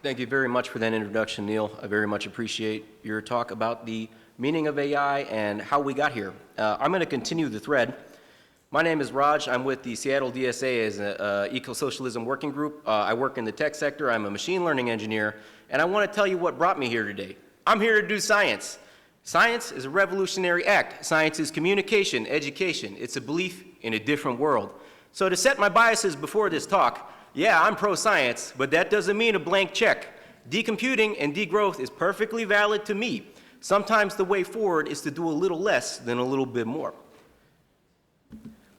Thank you very much for that introduction, Neil. I very much appreciate your talk about the meaning of AI and how we got here. I'm going to continue the thread. My name is Raj. I'm with the Seattle DSA as an Ecosocialism working group. I work in the tech sector. I'm a machine learning engineer, and I want to tell you what brought me here today. I'm here to do science. Science is a revolutionary act. Science is communication, education. It's a belief in a different world. So to set my biases before this talk, yeah, I'm pro-science, but that doesn't mean a blank check. Decomputing and degrowth is perfectly valid to me. Sometimes the way forward is to do a little less than a little bit more.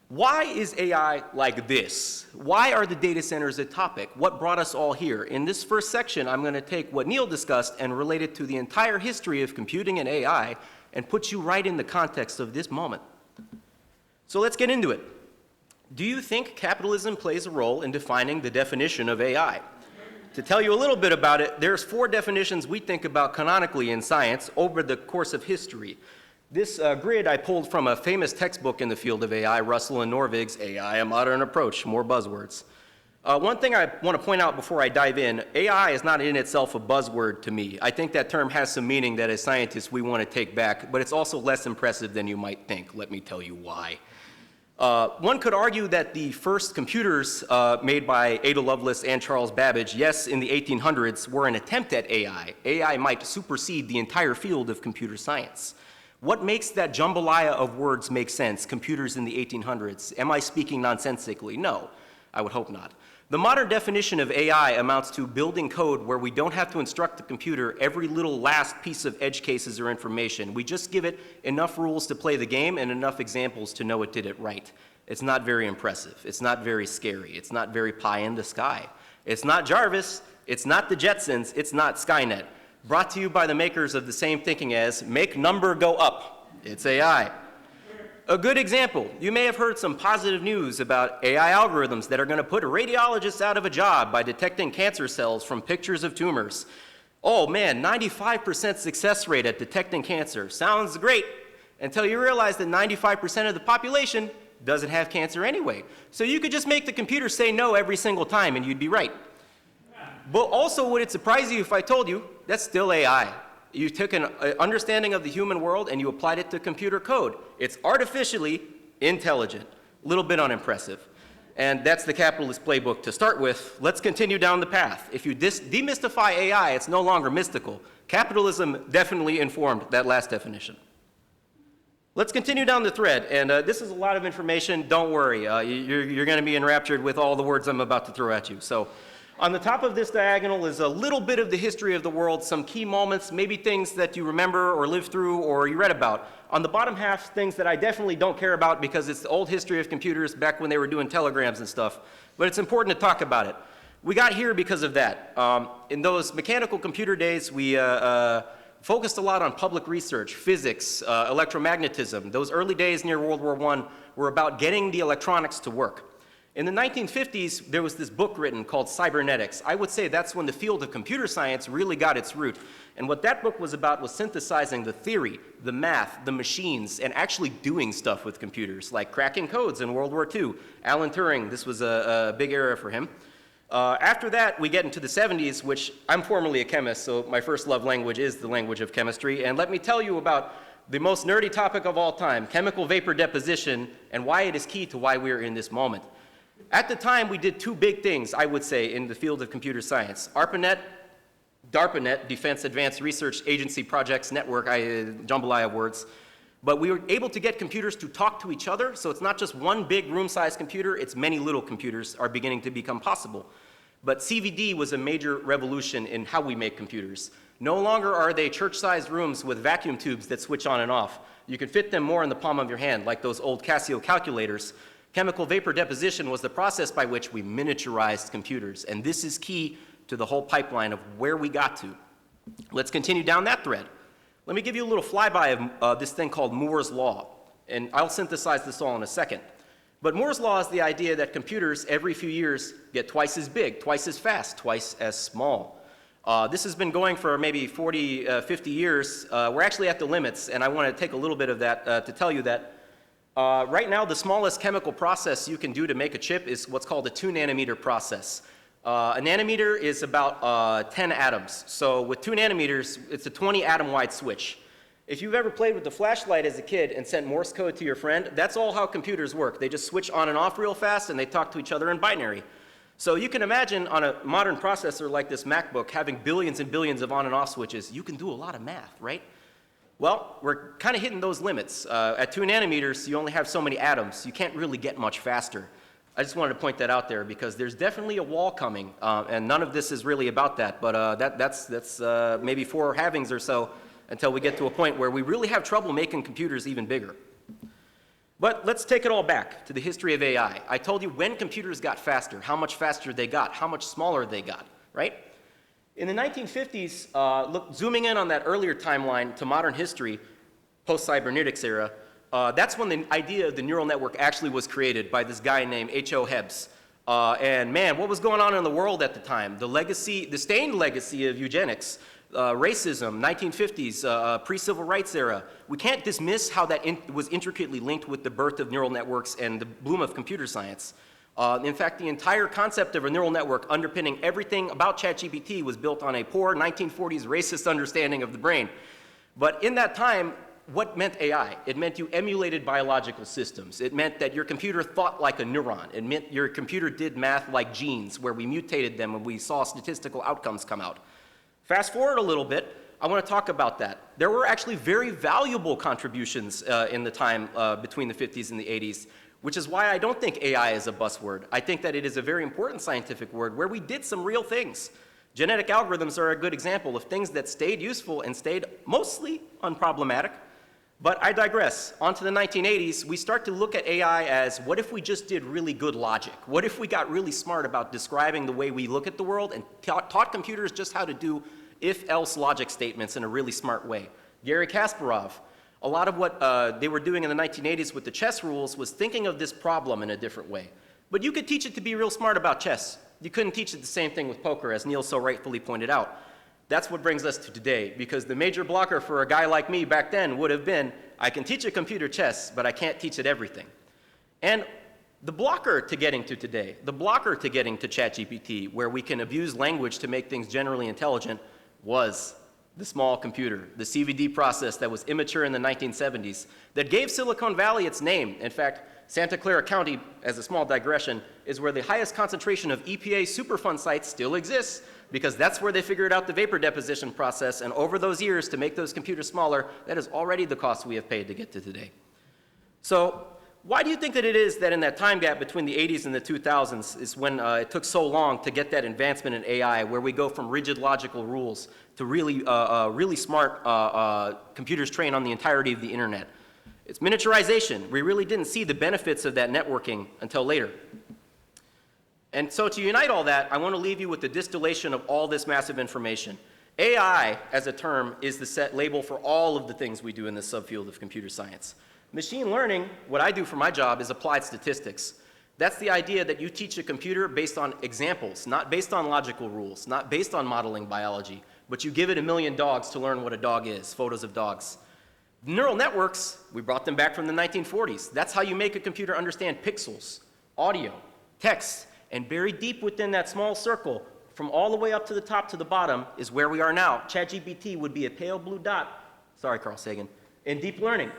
Why is AI like this? Why are the data centers a topic? What brought us all here? In this first section, I'm going to take what Neil discussed and relate it to the entire history of computing and AI and put you right in the context of this moment. So let's get into it. Do you think capitalism plays a role in defining the definition of AI? To tell you a little bit about it, there's 4 definitions we think about canonically in science over the course of history. This grid I pulled from a famous textbook in the field of AI, Russell and Norvig's AI, A Modern Approach, more buzzwords. One thing I want to point out before I dive in, AI is not in itself a buzzword to me. I think that term has some meaning that as scientists we want to take back, but it's also less impressive than you might think. Let me tell you why. One could argue that the first computers made by Ada Lovelace and Charles Babbage, yes, in the 1800s, were an attempt at AI. AI might supersede the entire field of computer science. What makes that jambalaya of words make sense, computers in the 1800s? Am I speaking nonsensically? No, I would hope not. The modern definition of AI amounts to building code where we don't have to instruct the computer every little last piece of edge cases or information. We just give it enough rules to play the game and enough examples to know it did it right. It's not very impressive. It's not very scary. It's not very pie in the sky. It's not Jarvis. It's not the Jetsons. It's not Skynet. Brought to you by the makers of the same thinking as make number go up. It's AI. A good example, you may have heard some positive news about AI algorithms that are going to put radiologists out of a job by detecting cancer cells from pictures of tumors. Oh man, 95% success rate at detecting cancer. Sounds great until you realize that 95% of the population doesn't have cancer anyway. So you could just make the computer say no every single time and you'd be right. But also, would it surprise you if I told you that's still AI? You took an understanding of the human world and you applied it to computer code. It's artificially intelligent, a little bit unimpressive. And that's the capitalist playbook to start with. Let's continue down the path. If you demystify AI, it's no longer mystical. Capitalism definitely informed that last definition. Let's continue down the thread, and this is a lot of information. Don't worry, you're going to be enraptured with all the words I'm about to throw at you. So, on the top of this diagonal is a little bit of the history of the world, some key moments, maybe things that you remember or lived through or you read about. On the bottom half, things that I definitely don't care about because it's the old history of computers back when they were doing telegrams and stuff, but it's important to talk about it. We got here because of that. In those mechanical computer days, we focused a lot on public research, physics, electromagnetism. Those early days near World War I were about getting the electronics to work. In the 1950s, there was this book written called Cybernetics. I would say that's when the field of computer science really got its root. And what that book was about was synthesizing the theory, the math, the machines, and actually doing stuff with computers, like cracking codes in World War II. Alan Turing, this was a big era for him. After that, we get into the 70s, which I'm formerly a chemist, so my first love language is the language of chemistry. And let me tell you about the most nerdy topic of all time, chemical vapor deposition, and why it is key to why we're in this moment. At the time, we did 2 big things, I would say, in the field of computer science. ARPANET, DARPANET, Defense Advanced Research Agency Projects Network, jambalaya of words. But we were able to get computers to talk to each other, so it's not just one big room-sized computer, it's many little computers are beginning to become possible. But CVD was a major revolution in how we make computers. No longer are they church-sized rooms with vacuum tubes that switch on and off. You can fit them more in the palm of your hand, like those old Casio calculators. Chemical vapor deposition was the process by which we miniaturized computers, and this is key to the whole pipeline of where we got to. Let's continue down that thread. Let me give you a little flyby of this thing called Moore's Law, and I'll synthesize this all in a second. But Moore's Law is the idea that computers every few years get twice as big, twice as fast, twice as small. This has been going for maybe 40, 50 years. We're actually at the limits, and I want to take a little bit of that to tell you that right now the smallest chemical process you can do to make a chip is what's called a 2 nanometer process. A nanometer is about 10 atoms. So with 2 nanometers, it's a 20 atom wide switch. If you've ever played with the flashlight as a kid and sent Morse code to your friend, that's all how computers work. They just switch on and off real fast and they talk to each other in binary. So you can imagine on a modern processor like this MacBook having billions and billions of on and off switches, you can do a lot of math, right? Well, we're kind of hitting those limits. At 2 nanometers, you only have so many atoms. You can't really get much faster. I just wanted to point that out there because there's definitely a wall coming, and none of this is really about that, but that's maybe 4 halvings or so until we get to a point where we really have trouble making computers even bigger. But let's take it all back to the history of AI. I told you when computers got faster, how much faster they got, how much smaller they got, right? In the 1950s, zooming in on that earlier timeline to modern history, post-cybernetics era, that's when the idea of the neural network actually was created by this guy named H.O. Hebb. And man, what was going on in the world at the time? The stained legacy of eugenics, racism, 1950s, pre-civil rights era. We can't dismiss how that was intricately linked with the birth of neural networks and the bloom of computer science. In fact, the entire concept of a neural network underpinning everything about ChatGPT was built on a poor 1940s racist understanding of the brain. But in that time, what meant AI? It meant you emulated biological systems. It meant that your computer thought like a neuron. It meant your computer did math like genes, where we mutated them and we saw statistical outcomes come out. Fast forward a little bit, I want to talk about that. There were actually very valuable contributions in the time between the 50s and the 80s, which is why I don't think AI is a buzzword. I think that it is a very important scientific word where we did some real things. Genetic algorithms are a good example of things that stayed useful and stayed mostly unproblematic. But I digress. On to the 1980s, we start to look at AI as what if we just did really good logic? What if we got really smart about describing the way we look at the world and taught computers just how to do if-else logic statements in a really smart way? Garry Kasparov. A lot of what they were doing in the 1980s with the chess rules was thinking of this problem in a different way. But you could teach it to be real smart about chess. You couldn't teach it the same thing with poker, as Neil so rightfully pointed out. That's what brings us to today, because the major blocker for a guy like me back then would have been, I can teach a computer chess, but I can't teach it everything. And the blocker to getting to today, the blocker to getting to ChatGPT, where we can abuse language to make things generally intelligent, was the small computer, the CVD process that was immature in the 1970s, that gave Silicon Valley its name. In fact, Santa Clara County, as a small digression, is where the highest concentration of EPA Superfund sites still exists, because that's where they figured out the vapor deposition process, and over those years, to make those computers smaller, that is already the cost we have paid to get to today. So why do you think that it is that in that time gap between the 80s and the 2000s is when it took so long to get that advancement in AI, where we go from rigid logical rules to really smart computers trained on the entirety of the internet? It's miniaturization. We really didn't see the benefits of that networking until later. And so to unite all that, I want to leave you with the distillation of all this massive information. AI, as a term, is the set label for all of the things we do in this subfield of computer science. Machine learning, what I do for my job, is applied statistics. That's the idea that you teach a computer based on examples, not based on logical rules, not based on modeling biology, but you give it 1 million dogs to learn what a dog is, photos of dogs. Neural networks, we brought them back from the 1940s. That's how you make a computer understand pixels, audio, text, and buried deep within that small circle, from all the way up to the top to the bottom, is where we are now. ChatGPT would be a pale blue dot, sorry Carl Sagan, in deep learning.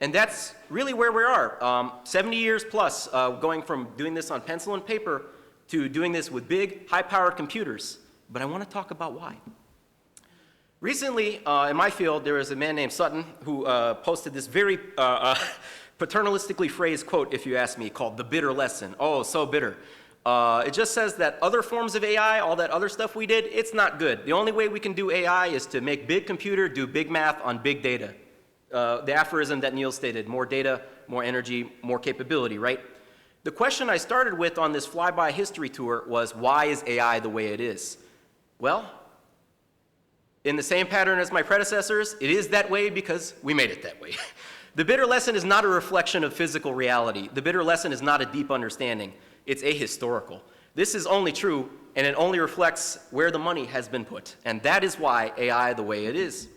And that's really where we are, 70 years plus, going from doing this on pencil and paper to doing this with big, high-powered computers. But I want to talk about why. Recently, in my field, there was a man named Sutton who posted this very paternalistically phrased quote, if you ask me, called "The Bitter Lesson." Oh, so bitter. It just says that other forms of AI, all that other stuff we did, it's not good. The only way we can do AI is to make big computer do big math on big data. The aphorism that Neil stated, more data, more energy, more capability, right? The question I started with on this flyby history tour was, why is AI the way it is? Well, in the same pattern as my predecessors, it is that way because we made it that way. The bitter lesson is not a reflection of physical reality. The bitter lesson is not a deep understanding. It's ahistorical. This is only true, and it only reflects where the money has been put. And that is why AI the way it is.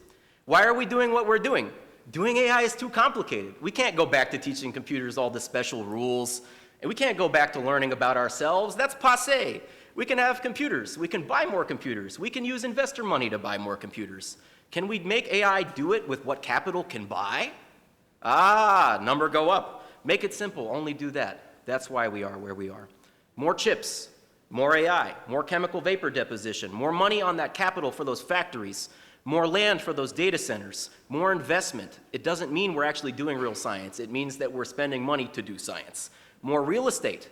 Why are we doing what we're doing? Doing AI is too complicated. We can't go back to teaching computers all the special rules, and we can't go back to learning about ourselves. That's passé. We can have computers. We can buy more computers. We can use investor money to buy more computers. Can we make AI do it with what capital can buy? Ah, number go up. Make it simple, only do that. That's why we are where we are. More chips, more AI, more chemical vapor deposition, more money on that capital for those factories, more land for those data centers, more investment. It doesn't mean we're actually doing real science. It means that we're spending money to do science. More real estate.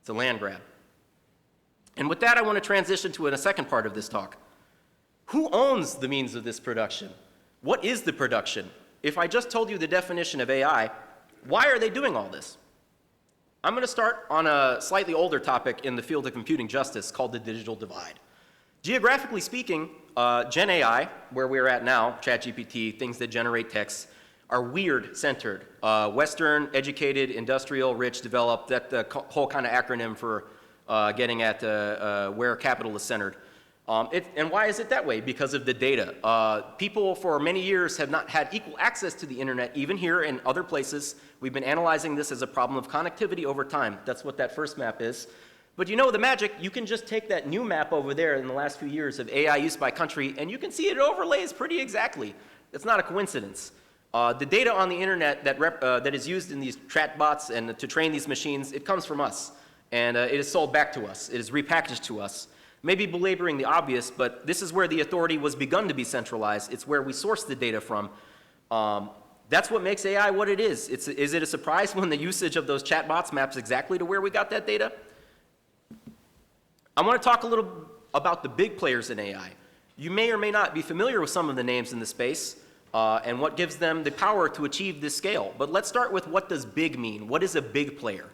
It's a land grab. And with that, I want to transition to a second part of this talk. Who owns the means of this production? What is the production? If I just told you the definition of AI, why are they doing all this? I'm going to start on a slightly older topic in the field of computing justice called the digital divide. Geographically speaking, Gen AI, where we're at now, ChatGPT, things that generate text, are weird-centered. Western, educated, industrial, rich, developed, that the whole kind of acronym for getting at where capital is centered. And why is it that way? Because of the data. People for many years have not had equal access to the internet, even here and other places. We've been analyzing this as a problem of connectivity over time. That's what that first map is. But you know the magic, you can just take that new map over there in the last few years of AI use by country, and you can see it overlays pretty exactly. It's not a coincidence. The data on the internet that is used in these chatbots and to train these machines, it comes from us. And it is sold back to us. It is repackaged to us. Maybe belaboring the obvious, but this is where the authority was begun to be centralized. It's where we source the data from. That's what makes AI what it is. Is it a surprise when the usage of those chatbots maps exactly to where we got that data? I want to talk a little about the big players in AI. You may or may not be familiar with some of the names in the space and what gives them the power to achieve this scale. But let's start with what does big mean? What is a big player?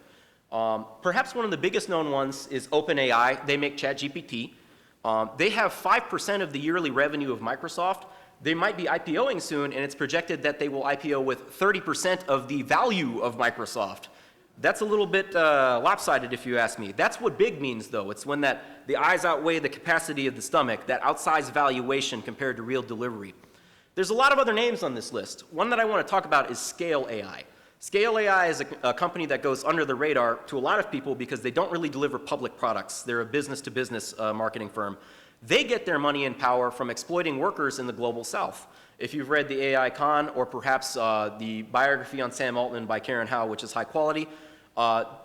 Perhaps one of the biggest known ones is OpenAI. They make ChatGPT. They have 5% of the yearly revenue of Microsoft. They might be IPOing soon, and it's projected that they will IPO with 30% of the value of Microsoft. That's a little bit lopsided, if you ask me. That's what big means, though. It's when the eyes outweigh the capacity of the stomach, that outsized valuation compared to real delivery. There's a lot of other names on this list. One that I want to talk about is Scale AI. Scale AI is a company that goes under the radar to a lot of people because they don't really deliver public products. They're a business-to-business marketing firm. They get their money and power from exploiting workers in the global south. If you've read the AI Con or perhaps the biography on Sam Altman by Karen Howe, which is high quality,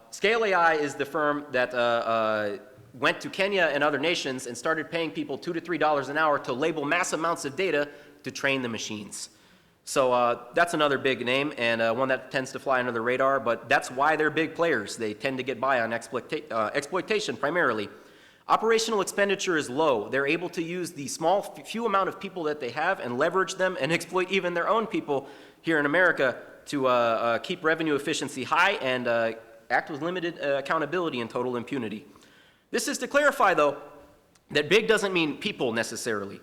Scale AI is the firm that went to Kenya and other nations and started paying people $2 to $3 an hour to label mass amounts of data to train the machines. So that's another big name and one that tends to fly under the radar, but that's why they're big players. They tend to get by on exploitation primarily. Operational expenditure is low. They're able to use the few amount of people that they have and leverage them and exploit even their own people here in America to keep revenue efficiency high and act with limited accountability and total impunity. This is to clarify, though, that big doesn't mean people necessarily.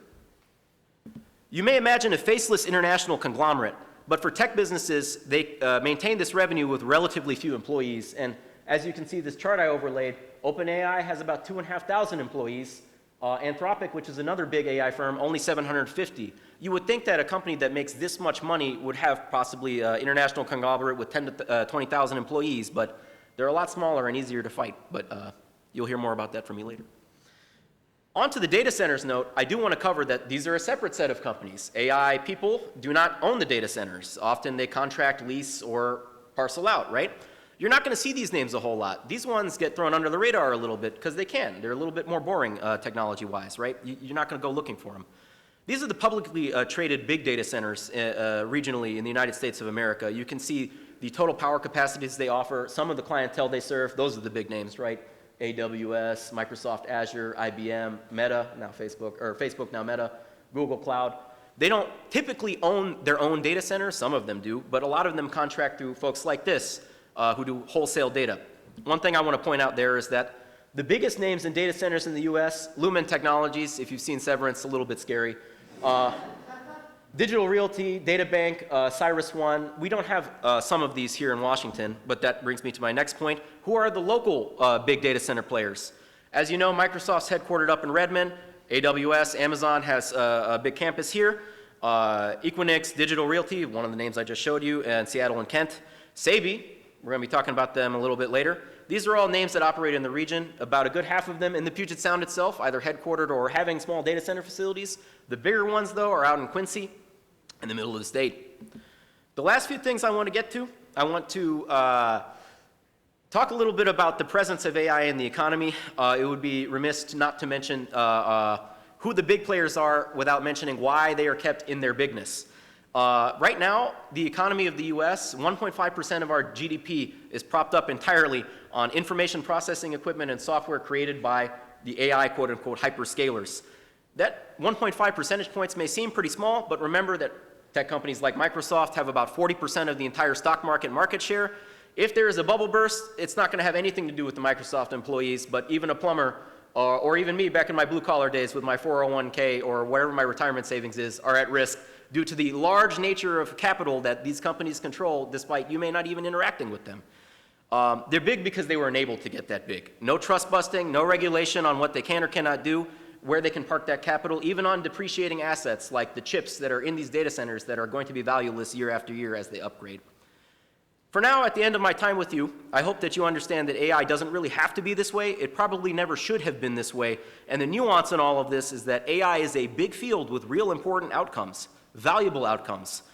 You may imagine a faceless international conglomerate, but for tech businesses, they maintain this revenue with relatively few employees. And as you can see, this chart I overlaid, OpenAI has about 2,500 employees. Anthropic, which is another big AI firm, only 750. You would think that a company that makes this much money would have possibly an international conglomerate with 10 to 20,000 employees, but they're a lot smaller and easier to fight. But you'll hear more about that from me later. On to the data centers note, I do want to cover that these are a separate set of companies. AI people do not own the data centers. Often they contract, lease, or parcel out, right? You're not going to see these names a whole lot. These ones get thrown under the radar a little bit because they can. They're a little bit more boring technology-wise, right? You're not going to go looking for them. These are the publicly traded big data centers regionally in the United States of America. You can see the total power capacities they offer, some of the clientele they serve. Those are the big names, right? AWS, Microsoft Azure, IBM, Meta, now Facebook, or Facebook, now Meta, Google Cloud. They don't typically own their own data centers. Some of them do, but a lot of them contract through folks like this who do wholesale data. One thing I want to point out there is that the biggest names in data centers in the US, Lumen Technologies, if you've seen Severance, a little bit scary. Digital Realty, DataBank, CyrusOne. We don't have some of these here in Washington, but that brings me to my next point. Who are the local big data center players? As you know, Microsoft's headquartered up in Redmond. AWS, Amazon has a big campus here. Equinix, Digital Realty, one of the names I just showed you, and Seattle and Kent. Savvy, we're going to be talking about them a little bit later. These are all names that operate in the region, about a good half of them in the Puget Sound itself, either headquartered or having small data center facilities. The bigger ones, though, are out in Quincy, in the middle of the state. The last few things I want to get to, I want to talk a little bit about the presence of AI in the economy. It would be remiss not to mention who the big players are without mentioning why they are kept in their bigness. Right now, the economy of the US, 1.5% of our GDP is propped up entirely on information processing equipment and software created by the AI quote-unquote hyperscalers. That 1.5 percentage points may seem pretty small, but remember that tech companies like Microsoft have about 40% of the entire stock market share. If there is a bubble burst, it's not going to have anything to do with the Microsoft employees, but even a plumber or even me back in my blue-collar days with my 401k or whatever my retirement savings is are at risk due to the large nature of capital that these companies control, despite you may not even interacting with them. They're big because they were enabled to get that big. No trust busting, no regulation on what they can or cannot do, where they can park that capital, even on depreciating assets like the chips that are in these data centers that are going to be valueless year after year as they upgrade. For now, at the end of my time with you, I hope that you understand that AI doesn't really have to be this way. It probably never should have been this way. And the nuance in all of this is that AI is a big field with real important outcomes, valuable outcomes.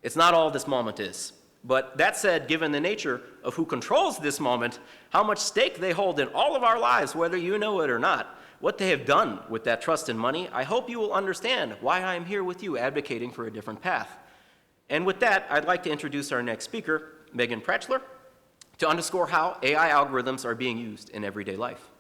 It's not all this moment is. But that said, given the nature of who controls this moment, how much stake they hold in all of our lives, whether you know it or not, what they have done with that trust and money, I hope you will understand why I am here with you advocating for a different path. And with that, I'd like to introduce our next speaker, Megan Pratchler, to underscore how AI algorithms are being used in everyday life.